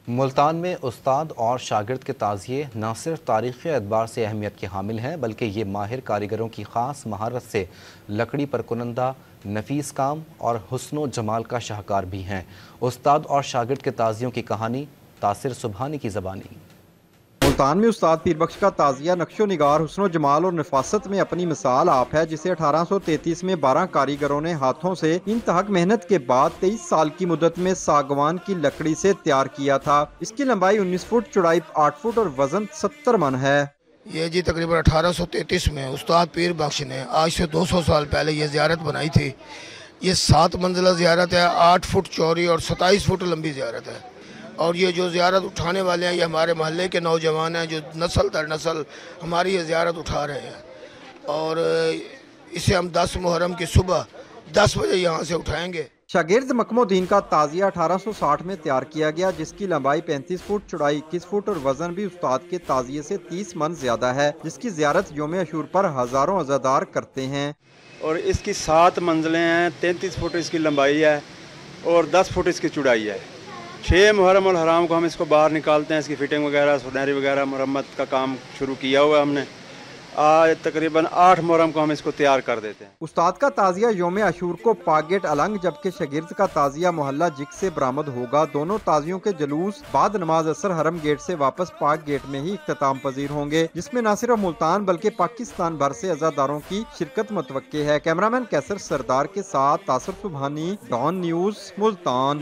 ملتان میں استاد اور شاگرد کے تعزیے نہ صرف تاریخی اعتبار سے اہمیت کے حامل ہیں بلکہ یہ ماہر کاریگروں کی خاص مہارت سے لکڑی پر کنندہ نفیس کام اور حسن و جمال کا شاہکار بھی ہیں۔ استاد اور شاگرد کے تعزیوں کی کہانی تاثر سبحانی کی زبانی۔ ملتان میں استاد پیر بخش کا تعزیہ نقش و نگار، حسن و جمال اور نفاست میں اپنی مثال آپ ہے، جسے 1833 میں 12 کاریگروں نے ہاتھوں سے انتہائی محنت کے بعد 23 سال کی مدت میں ساگوان کی لکڑی سے تیار کیا تھا۔ اس کی لمبائی 19 فٹ، چوڑائی 8 فٹ اور وزن 70 من ہے۔ یہ جی تقریباً 1833 میں استاد پیر بخش نے آج سے 200 سال پہلے یہ زیارت بنائی تھی۔ یہ 7 منزلہ زیارت ہے، 8 فٹ چوڑی اور 27 فٹ لمبی زیارت ہے۔ اور یہ جو زیارت اٹھانے والے ہیں یہ ہمارے محلے کے نوجوان ہیں جو نسل در نسل ہماری یہ زیارت اٹھا رہے ہیں، اور اسے ہم 10 محرم کی صبح 10 بجے یہاں سے اٹھائیں گے۔ شاگرد مکم الدین کا تعزیہ 1860 میں تیار کیا گیا، جس کی لمبائی 35 فٹ، چوڑائی 21 فٹ اور وزن بھی استاد کے تعزیے سے 30 من زیادہ ہے، جس کی زیارت یوم عاشور پر ہزاروں عزادار کرتے ہیں۔ اور اس کی 7 منزلیں ہیں، 33 فٹ اس کی لمبائی ہے اور 10 فٹ اس کی چوڑائی ہے۔ 6 محرم الحرام کو ہم اس کو باہر نکالتے ہیں، اس کی فٹنگ وغیرہ، سنہری وغیرہ، مرمت کا کام شروع کیا ہوا ہے ہم نے۔ آج تقریباً 8 محرم کو ہم اس کو تیار کر دیتے ہیں۔ استاد کا تعزیہ یوم عاشور کو پاک گیٹ النگ، جبکہ شاگرد کا تعزیہ محلہ جک سے برآمد ہوگا۔ دونوں تعزیوں کے جلوس بعد نماز عصر حرم گیٹ سے واپس پاک گیٹ میں ہی اختتام پذیر ہوں گے، جس میں نہ صرف ملتان بلکہ پاکستان بھر سے عزاداروں کی شرکت متوقع ہے۔ کیمرامین کیسر سردار کے ساتھ تاثر سبحانی، ڈان نیوز، ملتان۔